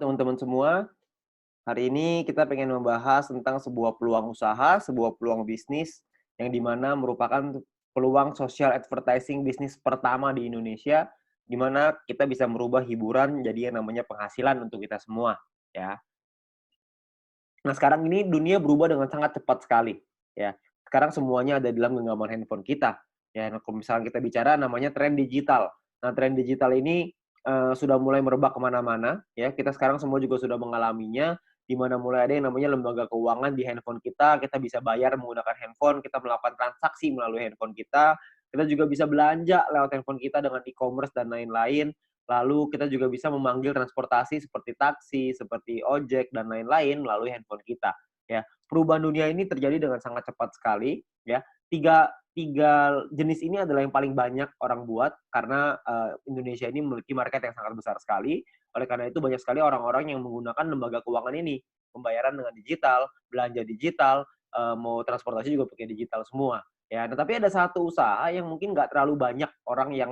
teman-teman semua. Hari ini kita pengen membahas tentang sebuah peluang usaha, sebuah peluang bisnis yang di mana merupakan peluang social advertising bisnis pertama di Indonesia, di mana kita bisa merubah hiburan menjadi yang namanya penghasilan untuk kita semua, ya. Nah, sekarang ini dunia berubah dengan sangat cepat sekali, ya. Sekarang semuanya ada di dalam genggaman handphone kita, ya. Nah, kalau misalnya kita bicara namanya tren digital. Nah, tren digital ini, sudah mulai merebak kemana mana ya. Kita sekarang semua juga sudah mengalaminya, di mana mulai ada yang namanya lembaga keuangan di handphone kita bisa bayar menggunakan handphone, kita melakukan transaksi melalui handphone kita juga bisa belanja lewat handphone kita dengan e-commerce dan lain-lain. Lalu kita juga bisa memanggil transportasi seperti taksi, seperti ojek, dan lain-lain melalui handphone kita, ya. Perubahan dunia ini terjadi dengan sangat cepat sekali, ya. Tiga tiga jenis ini adalah yang paling banyak orang buat karena, Indonesia ini memiliki market yang sangat besar sekali. Oleh karena itu banyak sekali orang-orang yang menggunakan lembaga keuangan ini. Pembayaran dengan digital, belanja digital, mau transportasi juga pakai digital semua, ya. Nah, tapi ada satu usaha yang mungkin nggak terlalu banyak orang yang,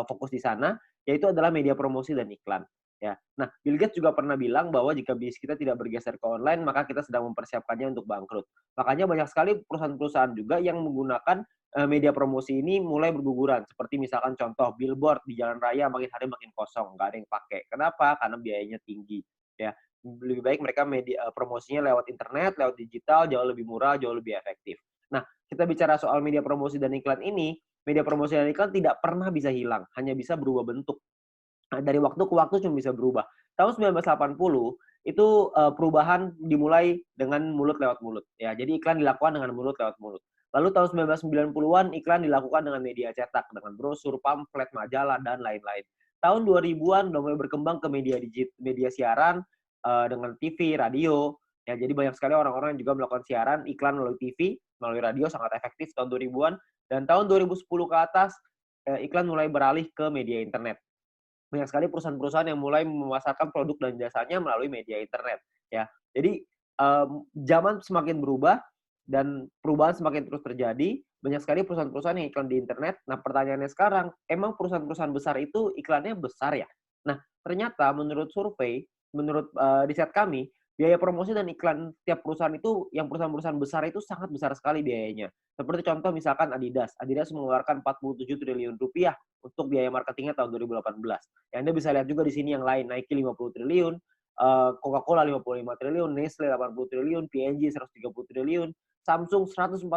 fokus di sana, yaitu adalah media promosi dan iklan, ya. Nah, Bill Gates juga pernah bilang bahwa jika bisnis kita tidak bergeser ke online, maka kita sedang mempersiapkannya untuk bangkrut. Makanya banyak sekali perusahaan-perusahaan juga yang menggunakan, media promosi ini mulai berguguran. Seperti misalkan contoh billboard di jalan raya makin hari makin kosong, nggak ada yang pakai. Kenapa? Karena biayanya tinggi, ya. Lebih baik mereka promosinya lewat internet, lewat digital, jauh lebih murah, jauh lebih efektif. Nah, kita bicara soal media promosi dan iklan ini, media promosi dan iklan tidak pernah bisa hilang, hanya bisa berubah bentuk. Nah, dari waktu ke waktu cuma bisa berubah. Tahun 1980 itu, perubahan dimulai dengan mulut lewat mulut, ya. Jadi iklan dilakukan dengan mulut lewat mulut. Lalu tahun 1990-an iklan dilakukan dengan media cetak, dengan brosur, pamflet, majalah, dan lain-lain. Tahun 2000-an udah mulai berkembang ke media siaran, dengan TV, radio, ya. Jadi banyak sekali orang-orang yang juga melakukan siaran iklan melalui TV, melalui radio sangat efektif tahun 2000-an, dan tahun 2010 ke atas, iklan mulai beralih ke media internet. Banyak sekali perusahaan-perusahaan yang mulai memasarkan produk dan jasanya melalui media internet, ya. Jadi, zaman semakin berubah dan perubahan semakin terus terjadi, banyak sekali perusahaan-perusahaan yang iklan di internet. Nah, pertanyaannya sekarang, emang perusahaan-perusahaan besar itu iklannya besar ya? Nah, ternyata menurut survei, menurut, riset kami, biaya promosi dan iklan tiap perusahaan itu, yang perusahaan-perusahaan besar itu sangat besar sekali biayanya. Seperti contoh misalkan Adidas. Adidas mengeluarkan 47 triliun rupiah untuk biaya marketingnya tahun 2018. Ya, Anda bisa lihat juga di sini yang lain, Nike 50 triliun, Coca-Cola 55 triliun, Nestle 80 triliun, P&G 130 triliun, Samsung 145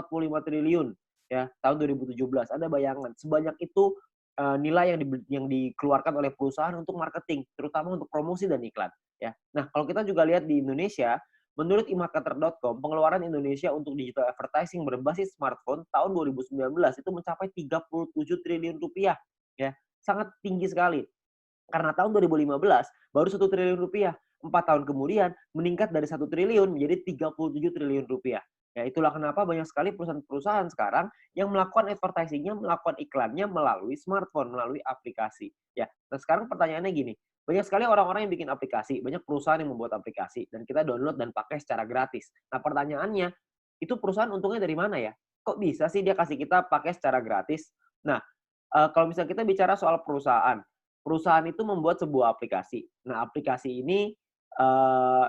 triliun, ya, tahun 2017. Ada bayangan sebanyak itu, nilai yang dikeluarkan oleh perusahaan untuk marketing, terutama untuk promosi dan iklan, ya. Nah, kalau kita juga lihat di Indonesia, menurut emarketer.com, pengeluaran Indonesia untuk digital advertising berbasis smartphone tahun 2019 itu mencapai 37 triliun rupiah, ya. Sangat tinggi sekali. Karena tahun 2015 baru 1 triliun rupiah. 4 tahun kemudian meningkat dari 1 triliun menjadi 37 triliun rupiah. Ya, itulah kenapa banyak sekali perusahaan-perusahaan sekarang yang melakukan advertising-nya, melakukan iklannya melalui smartphone, melalui aplikasi. Ya, nah sekarang pertanyaannya gini, banyak sekali orang-orang yang bikin aplikasi, banyak perusahaan yang membuat aplikasi, dan kita download dan pakai secara gratis. Nah pertanyaannya, itu perusahaan untungnya dari mana ya? Kok bisa sih dia kasih kita pakai secara gratis? Nah, kalau misalnya kita bicara soal perusahaan, perusahaan itu membuat sebuah aplikasi. Nah, aplikasi ini, eee,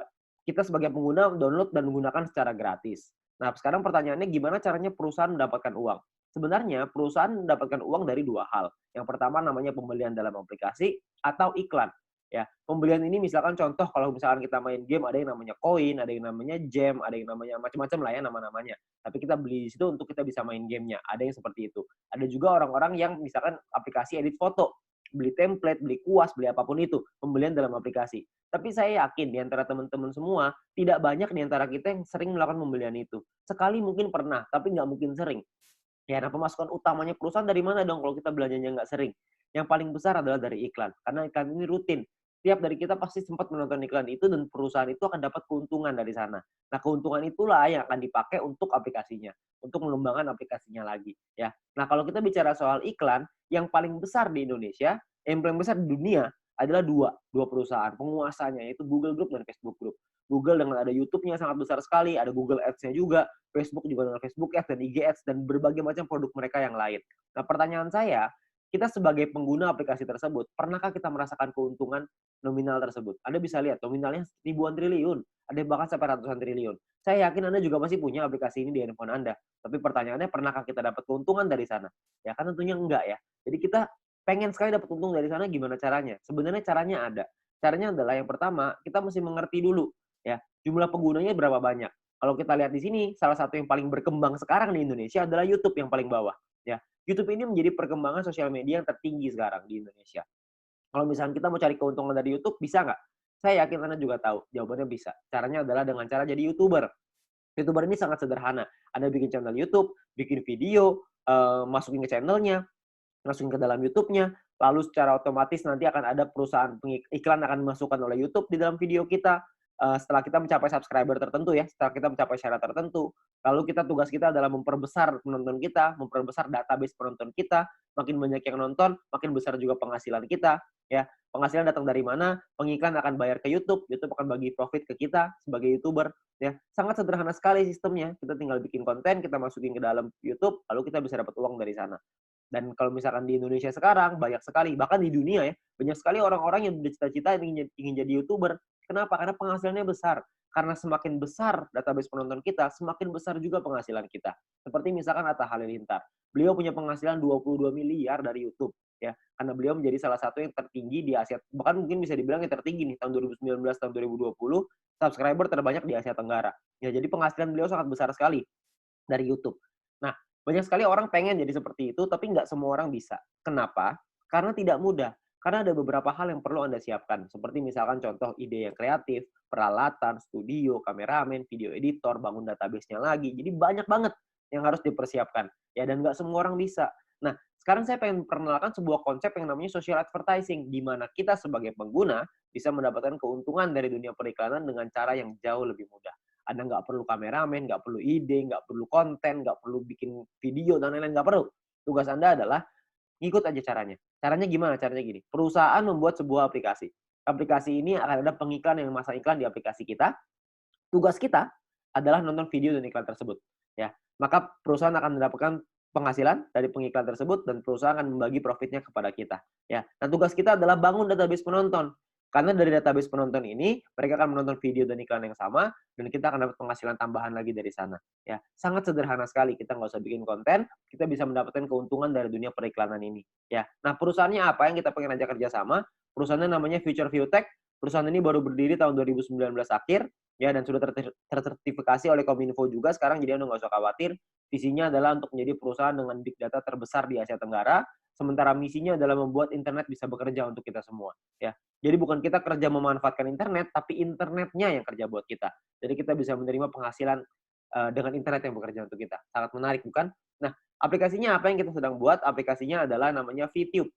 kita sebagai pengguna download dan menggunakan secara gratis. Nah, sekarang pertanyaannya gimana caranya perusahaan mendapatkan uang? Sebenarnya perusahaan mendapatkan uang dari 2 hal. Yang pertama namanya pembelian dalam aplikasi atau iklan, ya. Pembelian ini misalkan contoh kalau misalkan kita main game ada yang namanya koin, ada yang namanya gem, ada yang namanya macam-macam lah ya nama-namanya. Tapi kita beli di situ untuk kita bisa main gamenya, ada yang seperti itu. Ada juga orang-orang yang misalkan aplikasi edit foto, beli template, beli kuas, beli apapun itu, pembelian dalam aplikasi. Tapi saya yakin di antara teman-teman semua, tidak banyak di antara kita yang sering melakukan pembelian itu. Sekali mungkin pernah, tapi nggak mungkin sering. Ya, nah pemasukan utamanya perusahaan dari mana dong kalau kita belanjanya nggak sering? Yang paling besar adalah dari iklan, karena iklan ini rutin. Tiap dari kita pasti sempat menonton iklan itu dan perusahaan itu akan dapat keuntungan dari sana. Nah, keuntungan itulah yang akan dipakai untuk aplikasinya, untuk mengembangkan aplikasinya lagi, ya. Nah, kalau kita bicara soal iklan, yang paling besar di Indonesia, yang paling besar di dunia adalah dua perusahaan penguasanya, yaitu Google Group dan Facebook Group. Google dengan ada YouTube-nya sangat besar sekali, ada Google Ads-nya juga, Facebook juga dengan Facebook Ads dan IG Ads dan berbagai macam produk mereka yang lain. Nah, pertanyaan saya, kita sebagai pengguna aplikasi tersebut, pernahkah kita merasakan keuntungan nominal tersebut? Anda bisa lihat nominalnya ribuan triliun, ada yang bahkan sampai ratusan triliun. Saya yakin Anda juga masih punya aplikasi ini di handphone Anda. Tapi pertanyaannya, pernahkah kita dapat keuntungan dari sana? Ya kan tentunya enggak ya. Jadi kita pengen sekali dapat untung dari sana, gimana caranya? Sebenarnya caranya ada. Caranya adalah yang pertama, kita mesti mengerti dulu ya, jumlah penggunanya berapa banyak. Kalau kita lihat di sini, salah satu yang paling berkembang sekarang di Indonesia adalah YouTube yang paling bawah. Ya, YouTube ini menjadi perkembangan sosial media yang tertinggi sekarang di Indonesia. Kalau misalnya kita mau cari keuntungan dari YouTube, bisa nggak? Saya yakin Anda juga tahu, jawabannya bisa. Caranya adalah dengan cara jadi YouTuber. YouTuber ini sangat sederhana. Anda bikin channel YouTube, bikin video, masukin ke channelnya, masukin ke dalam YouTube-nya, lalu secara otomatis nanti akan ada perusahaan iklan akan dimasukkan oleh YouTube di dalam video kita. Setelah kita mencapai subscriber tertentu ya, setelah kita mencapai syarat tertentu, lalu tugas kita adalah memperbesar penonton kita, memperbesar database penonton kita, makin banyak yang nonton, makin besar juga penghasilan kita, ya. Penghasilan datang dari mana? Pengiklan akan bayar ke YouTube, YouTube akan bagi profit ke kita sebagai YouTuber, ya. Sangat sederhana sekali sistemnya. Kita tinggal bikin konten, kita masukin ke dalam YouTube, lalu kita bisa dapat uang dari sana. Dan kalau misalkan di Indonesia sekarang, banyak sekali, bahkan di dunia ya, banyak sekali orang-orang yang bercita-cita ingin jadi YouTuber. Kenapa? Karena penghasilannya besar. Karena semakin besar database penonton kita, semakin besar juga penghasilan kita. Seperti misalkan Atta Halilintar. Beliau punya penghasilan 22 miliar dari YouTube. Ya, karena beliau menjadi salah satu yang tertinggi di Asia, bahkan mungkin bisa dibilang yang tertinggi nih, tahun 2019, tahun 2020, subscriber terbanyak di Asia Tenggara. Ya, jadi penghasilan beliau sangat besar sekali dari YouTube. Nah, banyak sekali orang pengen jadi seperti itu, tapi nggak semua orang bisa. Kenapa? Karena tidak mudah. Karena ada beberapa hal yang perlu Anda siapkan. Seperti misalkan contoh ide yang kreatif, peralatan, studio, kameramen, video editor, bangun database-nya lagi. Jadi banyak banget yang harus dipersiapkan. Ya, dan nggak semua orang bisa. Nah, sekarang saya pengen perkenalkan sebuah konsep yang namanya social advertising, di mana kita sebagai pengguna bisa mendapatkan keuntungan dari dunia periklanan dengan cara yang jauh lebih mudah. Anda nggak perlu kameramen, nggak perlu ide, nggak perlu konten, nggak perlu bikin video, dan lain-lain, nggak perlu. Tugas Anda adalah ngikut aja caranya. Caranya gimana? Caranya gini, perusahaan membuat sebuah aplikasi. Aplikasi ini akan ada pengiklan yang memasang iklan di aplikasi kita. Tugas kita adalah nonton video dan iklan tersebut. Ya, maka perusahaan akan mendapatkan penghasilan dari pengiklan tersebut dan perusahaan akan membagi profitnya kepada kita. Ya, nah tugas kita adalah bangun database penonton. Karena dari database penonton ini, mereka akan menonton video dan iklan yang sama, dan kita akan dapat penghasilan tambahan lagi dari sana. Ya, sangat sederhana sekali. Kita nggak usah bikin konten, kita bisa mendapatkan keuntungan dari dunia periklanan ini. Ya, nah perusahaannya apa yang kita pengen ajak kerjasama? Perusahaannya namanya Future View Tech. Perusahaan ini baru berdiri tahun 2019 akhir, ya, dan sudah tersertifikasi oleh Kominfo juga sekarang, jadi Anda nggak usah khawatir. Visinya adalah untuk menjadi perusahaan dengan big data terbesar di Asia Tenggara, sementara misinya adalah membuat internet bisa bekerja untuk kita semua. Ya, jadi bukan kita kerja memanfaatkan internet, tapi internetnya yang kerja buat kita. Jadi kita bisa menerima penghasilan dengan internet yang bekerja untuk kita. Sangat menarik, bukan? Nah, aplikasinya apa yang kita sedang buat? Aplikasinya adalah namanya VTube.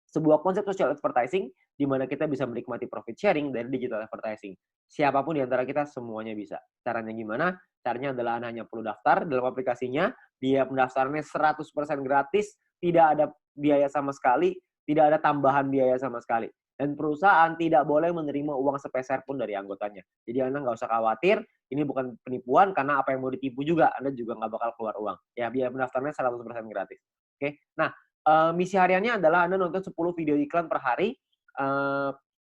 Sebuah konsep social advertising di mana kita bisa menikmati profit sharing dari digital advertising. Siapapun di antara kita semuanya bisa. Caranya gimana? Caranya adalah Anda hanya perlu daftar dalam aplikasinya, biaya pendaftarannya 100% gratis, tidak ada biaya sama sekali, tidak ada tambahan biaya sama sekali. Dan perusahaan tidak boleh menerima uang sepeser pun dari anggotanya. Jadi Anda nggak usah khawatir, ini bukan penipuan, karena apa yang mau ditipu juga, Anda juga nggak bakal keluar uang. Ya, biaya pendaftarannya 100% gratis. Oke, nah, misi hariannya adalah Anda nonton 10 video iklan per hari.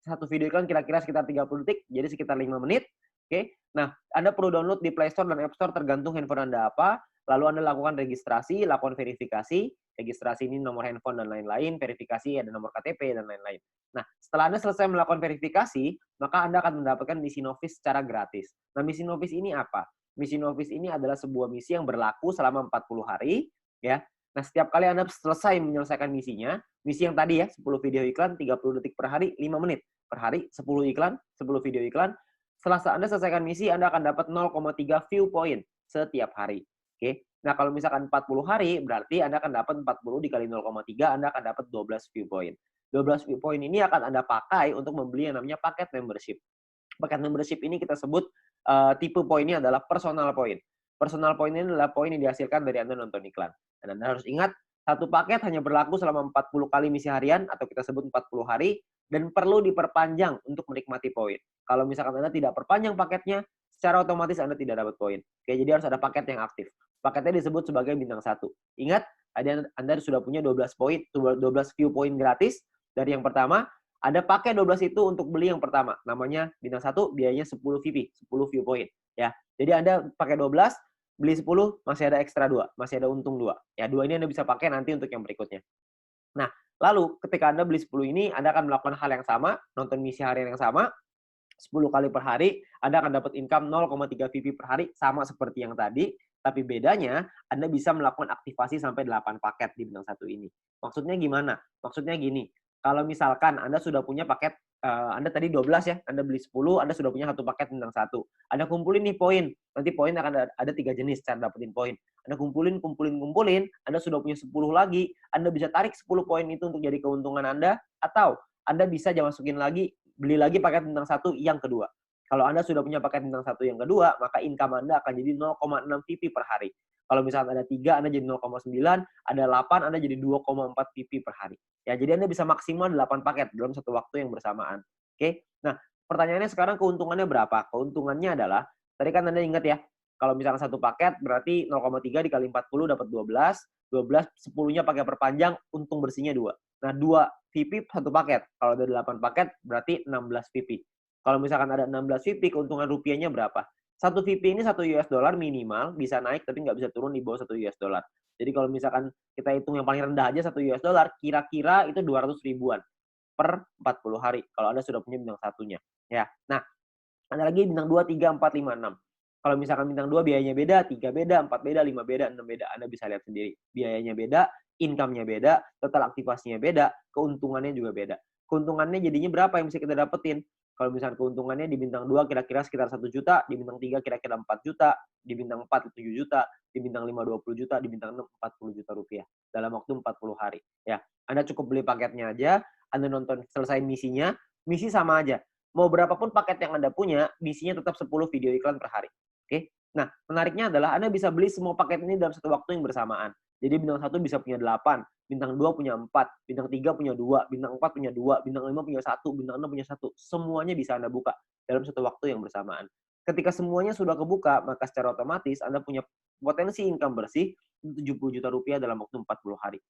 Satu video iklan kira-kira sekitar 30 detik, jadi sekitar 5 menit. Oke. Nah, Anda perlu download di Play Store dan App Store tergantung handphone Anda apa. Lalu Anda lakukan registrasi, lakukan verifikasi. Registrasi ini nomor handphone dan lain-lain, verifikasi ada nomor KTP dan lain-lain. Nah, setelah Anda selesai melakukan verifikasi, maka Anda akan mendapatkan misi novis secara gratis. Nah, misi novis ini apa? Misi novis ini adalah sebuah misi yang berlaku selama 40 hari, ya. Nah, setiap kali Anda selesai menyelesaikan misinya, misi yang tadi ya, 10 video iklan, 30 detik per hari, 5 menit per hari, 10 iklan, 10 video iklan. Setelah Anda selesaikan misi, Anda akan dapat 0,3 view point setiap hari. Oke. Nah, kalau misalkan 40 hari, berarti Anda akan dapat 40 dikali 0,3, Anda akan dapat 12 view point. 12 view point ini akan Anda pakai untuk membeli yang namanya paket membership. Paket membership ini kita sebut tipe poinnya adalah personal point. Personal point ini adalah poin yang dihasilkan dari Anda nonton iklan. Dan Anda harus ingat, satu paket hanya berlaku selama 40 kali misi harian, atau kita sebut 40 hari, dan perlu diperpanjang untuk menikmati poin. Kalau misalkan Anda tidak perpanjang paketnya, secara otomatis Anda tidak dapat poin. Oke, jadi harus ada paket yang aktif. Paketnya disebut sebagai bintang 1. Ingat, Anda sudah punya 12 poin, 12 view poin gratis dari yang pertama. Anda pakai 12 itu untuk beli yang pertama. Namanya bintang 1, biayanya 10 VP, 10 view point. Ya. Jadi Anda pakai 12, beli 10, masih ada ekstra 2, masih ada untung 2. Ya, 2 ini Anda bisa pakai nanti untuk yang berikutnya. Nah, lalu ketika Anda beli 10 ini, Anda akan melakukan hal yang sama, nonton misi harian yang sama, 10 kali per hari, Anda akan dapat income 0,3 VP per hari, sama seperti yang tadi, tapi bedanya Anda bisa melakukan aktivasi sampai 8 paket di bintang 1 ini. Maksudnya gimana? Maksudnya gini, kalau misalkan Anda sudah punya paket, Anda tadi 12 ya, Anda beli 10, Anda sudah punya 1 paket bintang 1. Anda kumpulin nih poin, nanti poin akan ada 3 jenis cara dapetin poin. Anda kumpulin, Anda sudah punya 10 lagi, Anda bisa tarik 10 poin itu untuk jadi keuntungan Anda, atau Anda bisa masukin lagi, beli lagi paket bintang 1 yang kedua. Kalau Anda sudah punya paket bintang 1 yang kedua, maka income Anda akan jadi 0,6 VP per hari. Kalau misalnya ada 3, Anda jadi 0,9, ada 8, Anda jadi 2,4 VP per hari. Ya, jadi Anda bisa maksimal 8 paket dalam satu waktu yang bersamaan. Oke? Nah, pertanyaannya sekarang keuntungannya berapa? Keuntungannya adalah, tadi kan Anda ingat ya, kalau misalnya satu paket berarti 0,3 dikali 40 dapat 12, 12 10-nya pakai perpanjang, untung bersihnya 2. Nah, 2 VP satu paket. Kalau ada 8 paket berarti 16 VP. Kalau misalkan ada 16 VP, keuntungan rupiahnya berapa? Satu VP ini 1 US dollar minimal, bisa naik tapi nggak bisa turun di bawah 1 US dollar. Jadi kalau misalkan kita hitung yang paling rendah aja 1 US dollar, kira-kira itu 200 ribuan per 40 hari kalau Anda sudah punya bintang satunya. Ya. Nah, ada lagi bintang 2, 3, 4, 5, 6. Kalau misalkan bintang 2 biayanya beda, 3 beda, 4 beda, 5 beda, 6 beda. Anda bisa lihat sendiri. Biayanya beda, income-nya beda, total aktivasinya beda, keuntungannya juga beda. Keuntungannya jadinya berapa yang bisa kita dapetin? Kalau misalkan keuntungannya di bintang 2 kira-kira sekitar 1 juta, di bintang 3 kira-kira 4 juta, di bintang 4 7 juta, di bintang 5 20 juta, di bintang 6 40 juta rupiah dalam waktu 40 hari. Ya, Anda cukup beli paketnya aja, Anda nonton selesai misinya, misi sama aja. Mau berapapun paket yang Anda punya, misinya tetap 10 video iklan per hari. Oke? Nah, menariknya adalah Anda bisa beli semua paket ini dalam satu waktu yang bersamaan. Jadi bintang 1 bisa punya 8, bintang 2 punya 4, bintang 3 punya 2, bintang 4 punya 2, bintang 5 punya 1, bintang 6 punya 1. Semuanya bisa Anda buka dalam satu waktu yang bersamaan. Ketika semuanya sudah kebuka, maka secara otomatis Anda punya potensi income bersih 70 juta rupiah dalam waktu 40 hari.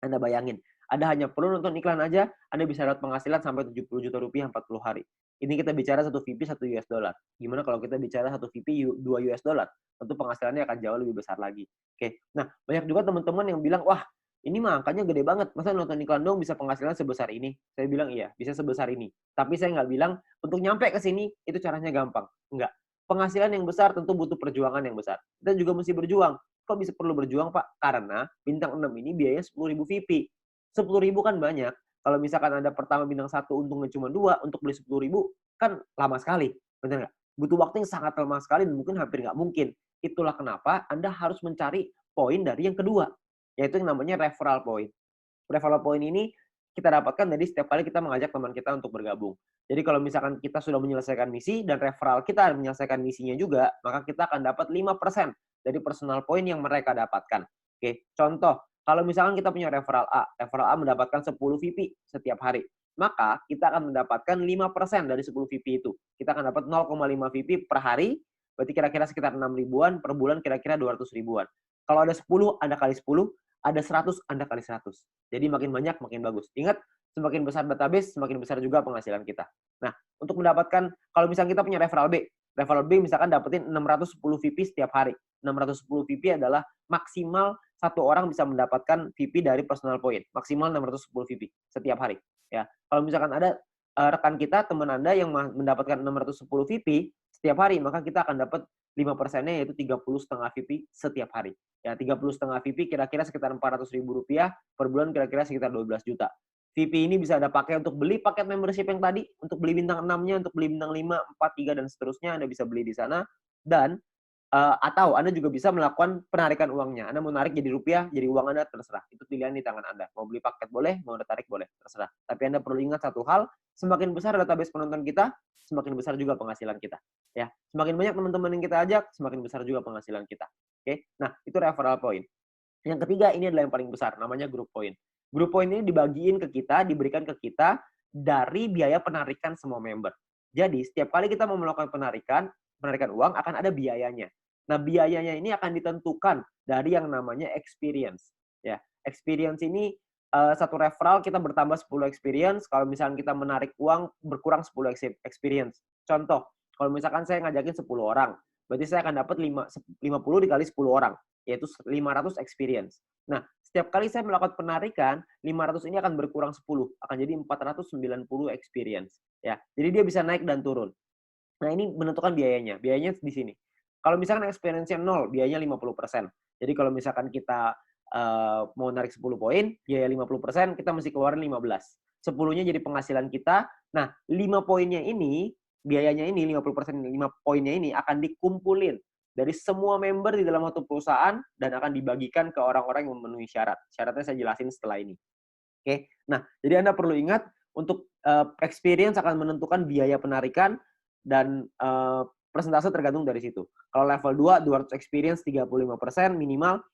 Anda bayangin, Anda hanya perlu nonton iklan aja, Anda bisa dapat penghasilan sampai 70 juta rupiah 40 hari. Ini kita bicara 1 VP 1 US dollar. Gimana kalau kita bicara 1 VP 2 US dollar? Tentu penghasilannya akan jauh lebih besar lagi. Oke. Nah, banyak juga teman-teman yang bilang, "Wah, ini mah angkanya gede banget. Masa nonton iklan dong bisa penghasilan sebesar ini?" Saya bilang, "Iya, bisa sebesar ini." Tapi saya nggak bilang untuk nyampe ke sini itu caranya gampang. Enggak. Penghasilan yang besar tentu butuh perjuangan yang besar. Kita juga mesti berjuang. Kok bisa perlu berjuang, Pak? Karena bintang 6 ini biayanya 10.000 VP. 10.000 kan banyak. Kalau misalkan Anda pertama bintang 1 untungnya cuma 2, untuk beli 10.000 kan lama sekali, benar nggak? Butuh waktu yang sangat lama sekali dan mungkin hampir nggak mungkin. Itulah kenapa Anda harus mencari poin dari yang kedua, yaitu yang namanya referral point. Referral point ini kita dapatkan dari setiap kali kita mengajak teman kita untuk bergabung. Jadi kalau misalkan kita sudah menyelesaikan misi dan referral kita menyelesaikan misinya juga, maka kita akan dapat 5% dari personal point yang mereka dapatkan. Oke, contoh, kalau misalkan kita punya referral A mendapatkan 10 VP setiap hari, maka kita akan mendapatkan 5% dari 10 VP itu. Kita akan dapat 0,5 VP per hari, berarti kira-kira sekitar 6 ribuan, per bulan kira-kira 200 ribuan. Kalau ada 10, Anda kali 10, ada 100, Anda kali 100. Jadi makin banyak, makin bagus. Ingat, semakin besar database, semakin besar juga penghasilan kita. Nah, untuk mendapatkan, kalau misalnya kita punya referral B misalkan dapetin 610 VP setiap hari. 610 VP adalah maksimal satu orang bisa mendapatkan VP dari personal point. Maksimal 610 VP setiap hari. Ya, kalau misalkan ada rekan kita, teman Anda yang mendapatkan 610 VP setiap hari, maka kita akan dapat 5%-nya yaitu 30,5 VP setiap hari. Ya, 30,5 VP kira-kira sekitar 400 ribu rupiah per bulan, kira-kira sekitar 12 juta. VP ini bisa Anda pakai untuk beli paket membership yang tadi, untuk beli bintang 6-nya, untuk beli bintang 5, 4, 3, dan seterusnya, Anda bisa beli di sana. Dan atau Anda juga bisa melakukan penarikan uangnya. Anda mau narik jadi rupiah, jadi uang Anda, terserah. Itu pilihan di tangan Anda. Mau beli paket boleh, mau Anda tarik boleh, terserah. Tapi Anda perlu ingat satu hal, semakin besar database penonton kita, semakin besar juga penghasilan kita. Ya, semakin banyak teman-teman yang kita ajak, semakin besar juga penghasilan kita. Oke, nah itu referral point. Yang ketiga ini adalah yang paling besar, namanya group point. Group point ini dibagiin ke kita, diberikan ke kita dari biaya penarikan semua member. Jadi setiap kali kita mau melakukan penarikan uang akan ada biayanya. Nah, biayanya ini akan ditentukan dari yang namanya experience. Ya, experience ini satu referral kita bertambah 10 experience, kalau misalkan kita menarik uang berkurang 10 experience. Contoh, kalau misalkan saya ngajakin 10 orang, berarti saya akan dapat 50 dikali 10 orang, yaitu 500 experience. Nah, setiap kali saya melakukan penarikan, 500 ini akan berkurang 10, akan jadi 490 experience. Ya, jadi dia bisa naik dan turun. Nah, ini menentukan biayanya. Biayanya di sini. Kalau misalkan experience-nya 0, biayanya 50%. Jadi kalau misalkan kita mau narik 10 poin, biaya 50%, kita mesti keluarin 15. 10-nya jadi penghasilan kita. Nah, 5 poinnya ini, biayanya ini, 50%, 5 poinnya ini akan dikumpulin dari semua member di dalam satu perusahaan dan akan dibagikan ke orang-orang yang memenuhi syarat. Syaratnya saya jelasin setelah ini. Oke. Nah, jadi Anda perlu ingat untuk experience akan menentukan biaya penarikan dan persentase tergantung dari situ. Kalau level 2, 200 experience 35% minimal,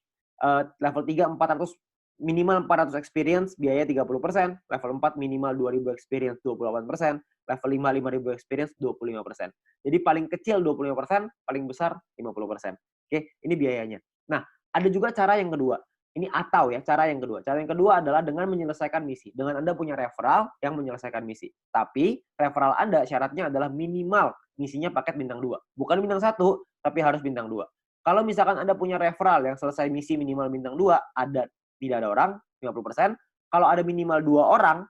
level 3 400 minimal 400 experience biaya 30%, level 4 minimal 2000 experience 28%, level 5 5000 experience 25%. Jadi paling kecil 25%, paling besar 50%. Oke, ini biayanya. Nah, ada juga cara yang kedua. Ini atau ya, cara yang kedua. Cara yang kedua adalah dengan menyelesaikan misi. Dengan Anda punya referral yang menyelesaikan misi. Tapi referral Anda syaratnya adalah minimal misinya paket bintang 2. Bukan bintang 1, tapi harus bintang 2. Kalau misalkan Anda punya referral yang selesai misi minimal bintang 2, tidak ada orang, 50%. Kalau ada minimal 2 orang,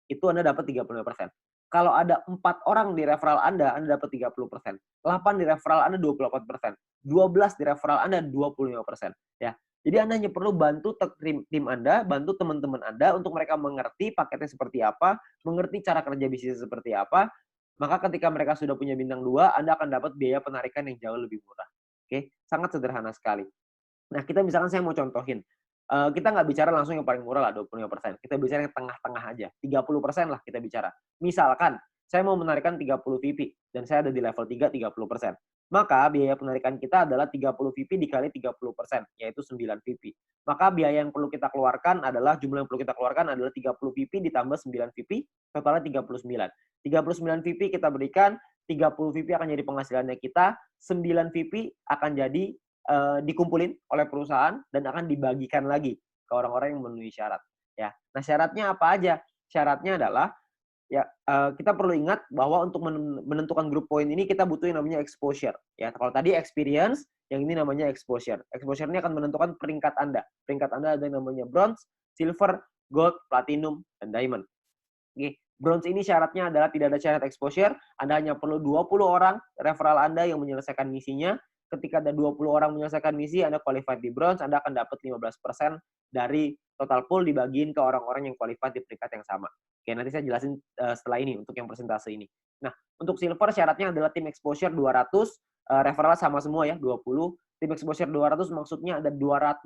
itu Anda dapat 35%. Kalau ada 4 orang di referral Anda dapat 30%. 8 di referral Anda 28%. 12 di referral Anda 25%. Ya. Jadi Anda hanya perlu bantu tim Anda, bantu teman-teman Anda untuk mereka mengerti paketnya seperti apa, mengerti cara kerja bisnis seperti apa, maka ketika mereka sudah punya bintang 2, Anda akan dapat biaya penarikan yang jauh lebih murah. Oke, sangat sederhana sekali. Nah, kita misalkan saya mau contohin, kita nggak bicara langsung yang paling murah lah 25%, kita bicara yang tengah-tengah aja, 30% lah kita bicara. Misalkan, saya mau menarikan 30 VP, dan saya ada di level 3, 30%. Maka biaya penarikan kita adalah 30 VP dikali 30%, yaitu 9 VP. Maka biaya yang perlu kita keluarkan adalah, jumlah yang perlu kita keluarkan adalah 30 VP ditambah 9 VP, totalnya 39. 39 VP kita berikan, 30 VP akan jadi penghasilannya kita, 9 VP akan jadi dikumpulin oleh perusahaan dan akan dibagikan lagi ke orang-orang yang memenuhi syarat. Ya, nah syaratnya apa aja? Syaratnya adalah ya kita perlu ingat bahwa untuk menentukan grup poin ini kita butuh yang namanya exposure. Ya, kalau tadi experience, yang ini namanya exposure. Exposure ini akan menentukan peringkat Anda. Peringkat Anda ada yang namanya bronze, silver, gold, platinum, dan diamond. Oke. Bronze ini syaratnya adalah tidak ada syarat exposure. Anda hanya perlu 20 orang referral Anda yang menyelesaikan misinya. Ketika ada 20 orang menyelesaikan misi, Anda qualified di bronze, Anda akan dapat 15% dari total pool dibagiin ke orang-orang yang qualified di peringkat yang sama. Oke, nanti saya jelasin setelah ini untuk yang persentase ini. Nah, untuk silver syaratnya adalah tim exposure 200, referral sama semua ya, 20. Tim exposure 200 maksudnya ada 200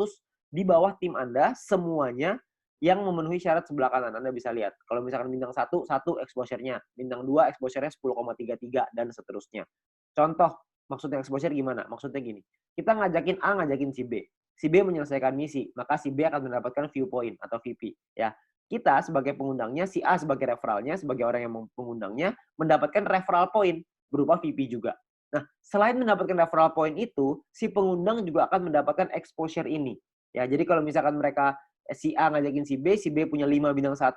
di bawah tim Anda semuanya yang memenuhi syarat sebelah kanan. Anda bisa lihat. Kalau misalkan bintang 1, 1 exposure-nya. Bintang 2, exposure-nya 10,33 dan seterusnya. Contoh, maksudnya exposure gimana? Maksudnya gini. Kita ngajakin A, ngajakin si B. Si B menyelesaikan misi, maka si B akan mendapatkan viewpoint atau VP. Ya. Kita sebagai pengundangnya, si A sebagai referralnya, sebagai orang yang mengundangnya, mendapatkan referral point berupa VP juga. Nah, selain mendapatkan referral point itu, si pengundang juga akan mendapatkan exposure ini. Ya, jadi kalau misalkan mereka si A ngajakin si B punya 5 bintang 1,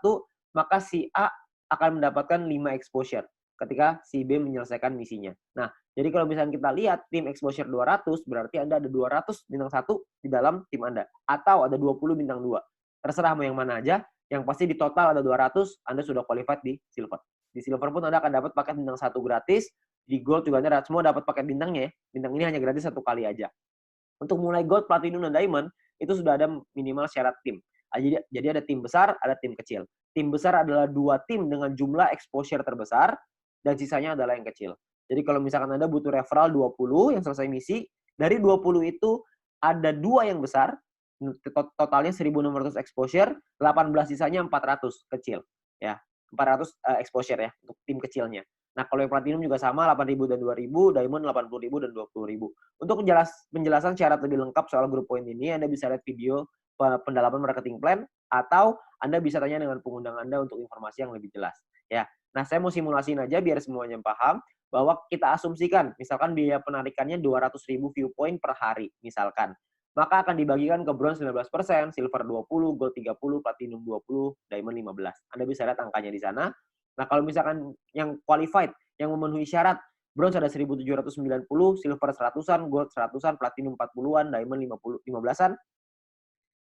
maka si A akan mendapatkan 5 exposure ketika si B menyelesaikan misinya. Nah, jadi kalau misalnya kita lihat tim exposure 200, berarti Anda ada 200 bintang 1 di dalam tim Anda. Atau ada 20 bintang 2. Terserah mau yang mana aja, yang pasti di total ada 200, Anda sudah qualified di silver. Di silver pun Anda akan dapat paket bintang 1 gratis, di gold juga Anda semua dapat paket bintangnya ya. Bintang ini hanya gratis 1 kali aja. Untuk mulai gold, platinum, dan diamond, itu sudah ada minimal syarat tim. Jadi ada tim besar, ada tim kecil. Tim besar adalah 2 tim dengan jumlah exposure terbesar, dan sisanya adalah yang kecil. Jadi kalau misalkan Anda butuh referral 20 yang selesai misi, dari 20 itu ada 2 yang besar, totalnya 1.600 exposure, 18 sisanya 400 kecil. Ya, 400 exposure ya, untuk tim kecilnya. Nah, kalau yang platinum juga sama, 8.000 dan 2.000, diamond 80.000 dan 20.000. Untuk penjelasan syarat lebih lengkap soal grup poin ini, Anda bisa lihat video pendalaman marketing plan, atau Anda bisa tanya dengan pengundang Anda untuk informasi yang lebih jelas. Ya. Nah, saya mau simulasiin aja biar semuanya paham, bahwa kita asumsikan, misalkan biaya penarikannya 200.000 viewpoint per hari, misalkan. maka akan dibagikan ke bronze 19%, silver 20, gold 30, platinum 20, diamond 15. Anda bisa lihat angkanya di sana. Nah, kalau misalkan yang qualified, yang memenuhi syarat, bronze ada 1.790, silver 100-an, gold 100-an, platinum 40-an, diamond 15-an,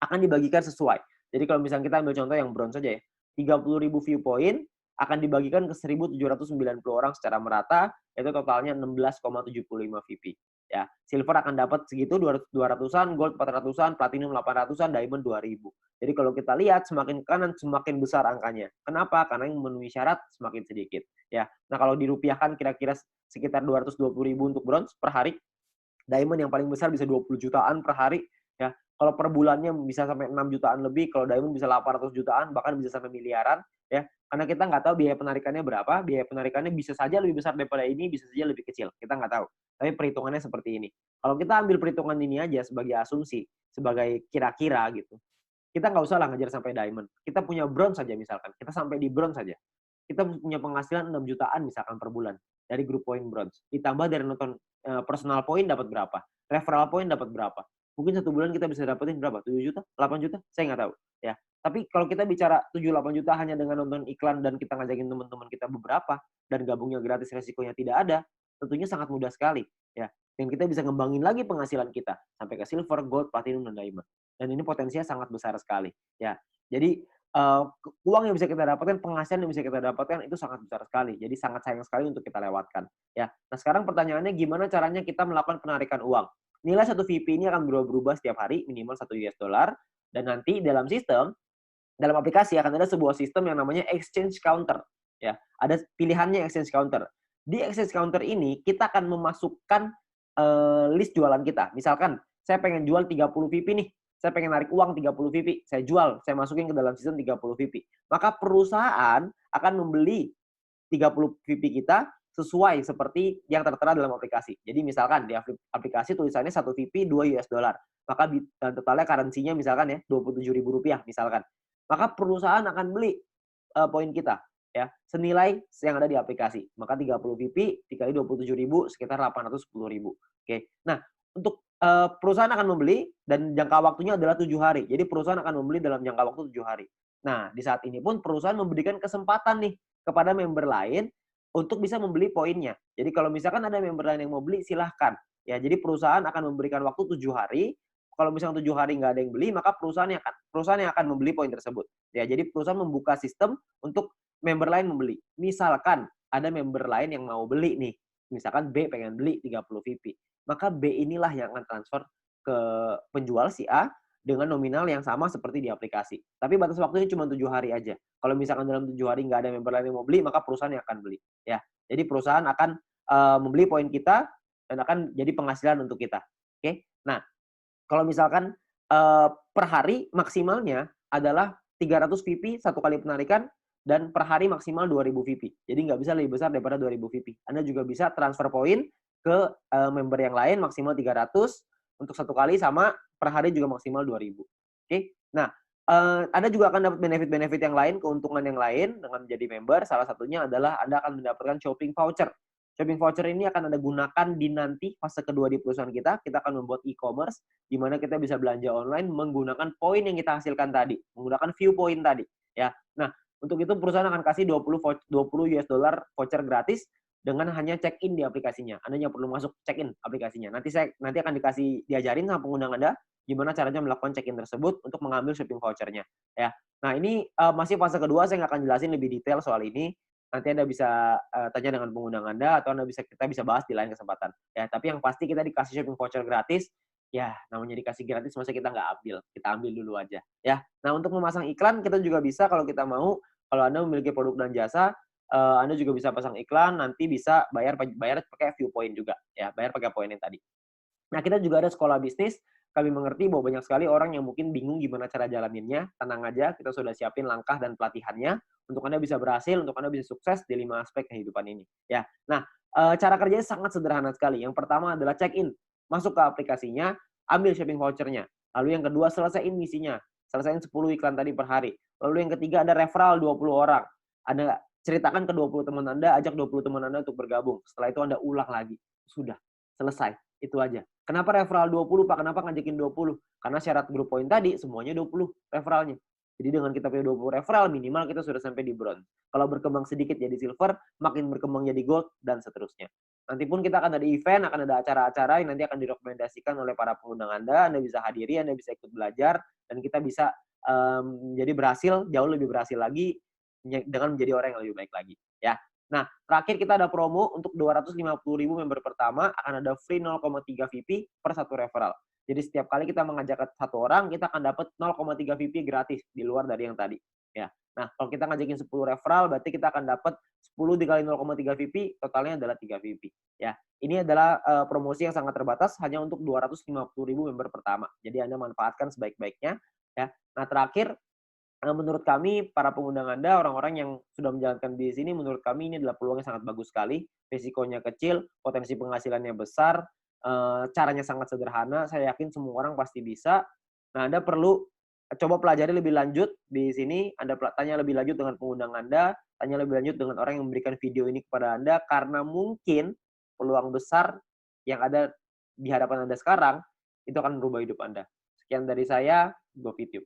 akan dibagikan sesuai. Jadi kalau misalnya kita ambil contoh yang bronze saja ya, 30.000 viewpoint akan dibagikan ke 1.790 orang secara merata, itu totalnya 16,75 VP. Ya, silver akan dapat segitu 200-an, gold 400-an, platinum 800-an, diamond 2.000. Jadi kalau kita lihat semakin kanan semakin besar angkanya. Kenapa? Karena yang memenuhi syarat semakin sedikit. Ya, nah kalau dirupiahkan kira-kira sekitar 220.000 untuk bronze per hari. Diamond yang paling besar bisa 20 jutaan per hari. Ya, kalau per bulannya bisa sampai 6 jutaan lebih, kalau diamond bisa 800 jutaan, bahkan bisa sampai miliaran. Ya, karena kita nggak tahu biaya penarikannya berapa, biaya penarikannya bisa saja lebih besar daripada ini, bisa saja lebih kecil, kita nggak tahu. Tapi perhitungannya seperti ini. Kalau kita ambil perhitungan ini aja sebagai asumsi, sebagai kira-kira gitu, kita nggak usah lah ngejar sampai diamond. Kita punya bronze saja misalkan, kita sampai di bronze saja. Kita punya penghasilan 6 jutaan misalkan per bulan dari grup point bronze. Ditambah dari nonton personal point dapat berapa, referral point dapat berapa. Mungkin satu bulan kita bisa dapetin berapa? 7 juta? 8 juta? Saya nggak tahu. Ya. Tapi kalau kita bicara 7-8 juta hanya dengan nonton iklan dan kita ngajakin teman-teman kita beberapa dan gabungnya gratis resikonya tidak ada, tentunya sangat mudah sekali. Ya. Dan kita bisa ngembangin lagi penghasilan kita sampai ke silver, gold, platinum, dan diamond. Dan ini potensinya sangat besar sekali. Ya. Jadi uang yang bisa kita dapatkan, penghasilan yang bisa kita dapatkan itu sangat besar sekali. Jadi sangat sayang sekali untuk kita lewatkan. Ya. Nah sekarang pertanyaannya gimana caranya kita melakukan penarikan uang? Nilai satu VP ini akan berubah-ubah setiap hari, minimal 1 US dollar. Dan nanti dalam sistem, dalam aplikasi akan ada sebuah sistem yang namanya exchange counter. Ya, ada pilihannya exchange counter. Di exchange counter ini kita akan memasukkan list jualan kita. Misalkan saya pengen jual 30 VP nih. Saya pengen narik uang 30 VP. Saya jual, saya masukin ke dalam sistem 30 VP. Maka perusahaan akan membeli 30 VP kita sesuai seperti yang tertera dalam aplikasi. Jadi misalkan di aplikasi tulisannya 1 VP 2 US dollar. Maka totalnya currency-nya misalkan ya Rp27.000 misalkan. Maka perusahaan akan beli poin kita ya senilai yang ada di aplikasi. Maka 30 VP dikali 27.000 sekitar 810.000. Oke. Nah, untuk perusahaan akan membeli dan jangka waktunya adalah 7 hari. Jadi perusahaan akan membeli dalam jangka waktu 7 hari. Nah, di saat ini pun perusahaan memberikan kesempatan nih kepada member lain untuk bisa membeli poinnya. Jadi kalau misalkan ada member lain yang mau beli, silahkan. Ya, jadi perusahaan akan memberikan waktu 7 hari. Kalau misalnya 7 hari nggak ada yang beli, maka perusahaan yang akan membeli poin tersebut. Ya, jadi perusahaan membuka sistem untuk member lain membeli. Misalkan ada member lain yang mau beli nih. Misalkan B pengen beli 30 VP. Maka B inilah yang akan transfer ke penjual si A dengan nominal yang sama seperti di aplikasi. Tapi batas waktunya cuma 7 hari aja. Kalau misalkan dalam 7 hari nggak ada member lain yang mau beli, maka perusahaan yang akan beli. Ya, jadi perusahaan akan membeli poin kita dan akan jadi penghasilan untuk kita. Oke. Nah, kalau misalkan per hari maksimalnya adalah 300 VP satu kali penarikan dan per hari maksimal 2.000 VP. Jadi nggak bisa lebih besar daripada 2.000 VP. Anda juga bisa transfer poin ke member yang lain maksimal 300 untuk satu kali sama per hari juga maksimal 2.000. Oke. Nah, Anda juga akan dapat benefit-benefit yang lain, keuntungan yang lain dengan menjadi member. Salah satunya adalah Anda akan mendapatkan shopping voucher. Shopping voucher ini akan Anda gunakan di nanti fase kedua di perusahaan kita. Kita akan membuat e-commerce di mana kita bisa belanja online menggunakan poin yang kita hasilkan tadi, menggunakan view point tadi, ya. Nah, untuk itu perusahaan akan kasih 20 US dollar voucher gratis dengan hanya check-in di aplikasinya. Anda yang perlu masuk check-in aplikasinya. Nanti akan diajarin sama pengguna Anda gimana caranya melakukan check-in tersebut untuk mengambil shopping vouchernya, ya. Nah, ini masih fase kedua, saya nggak akan jelasin lebih detail soal ini. Nanti Anda bisa tanya dengan pengguna Anda atau kita bisa bahas di lain kesempatan. Ya, tapi yang pasti kita dikasih shopping voucher gratis. Ya, namanya dikasih gratis masa kita nggak ambil. Kita ambil dulu aja. Ya. Nah, untuk memasang iklan kita juga bisa kalau kita mau. Kalau Anda memiliki produk dan jasa, Anda juga bisa pasang iklan. Nanti bisa bayar pakai view point juga. Ya, bayar pakai poin yang tadi. Nah, kita juga ada sekolah bisnis. Kami mengerti bahwa banyak sekali orang yang mungkin bingung gimana cara jalaninnya. Tenang aja, kita sudah siapin langkah dan pelatihannya untuk Anda bisa berhasil, untuk Anda bisa sukses di 5 aspek kehidupan ini. Ya. Nah, cara kerjanya sangat sederhana sekali. Yang pertama adalah check-in. Masuk ke aplikasinya, ambil shopping vouchernya. Lalu yang kedua, selesaiin misinya. Selesaiin 10 iklan tadi per hari. Lalu yang ketiga ada referral 20 orang. Anda ceritakan ke 20 teman Anda, ajak 20 teman Anda untuk bergabung. Setelah itu Anda ulang lagi. Sudah, selesai. Itu aja. Kenapa referral 20 Pak? Kenapa ngajakin 20? Karena syarat grup poin tadi semuanya 20 referralnya. Jadi dengan kita punya 20 referral, minimal kita sudah sampai di bronze. Kalau berkembang sedikit jadi silver, makin berkembang jadi gold, dan seterusnya. Nanti pun kita akan ada event, akan ada acara-acara yang nanti akan direkomendasikan oleh para pengundang Anda bisa hadiri, Anda bisa ikut belajar, dan kita bisa jadi berhasil, jauh lebih berhasil lagi dengan menjadi orang yang lebih baik lagi. Ya. Nah, terakhir kita ada promo untuk 250.000 member pertama akan ada free 0,3 VP per satu referral. Jadi setiap kali kita mengajak satu orang, kita akan dapat 0,3 VP gratis di luar dari yang tadi. Ya. Nah, kalau kita ngajakin 10 referral, berarti kita akan dapat 10 dikali 0,3 VP, totalnya adalah 3 VP. Ya. Ini adalah promosi yang sangat terbatas hanya untuk 250.000 member pertama. Jadi Anda manfaatkan sebaik-baiknya. Ya. Nah, terakhir, menurut kami, para pengundang Anda, orang-orang yang sudah menjalankan bisnis ini, menurut kami ini adalah peluang yang sangat bagus sekali. Risikonya kecil, potensi penghasilannya besar, caranya sangat sederhana. Saya yakin semua orang pasti bisa. Nah, Anda perlu coba pelajari lebih lanjut di sini. Anda tanya lebih lanjut dengan pengundang Anda, tanya lebih lanjut dengan orang yang memberikan video ini kepada Anda, karena mungkin peluang besar yang ada di hadapan Anda sekarang, itu akan merubah hidup Anda. Sekian dari saya, Go Video.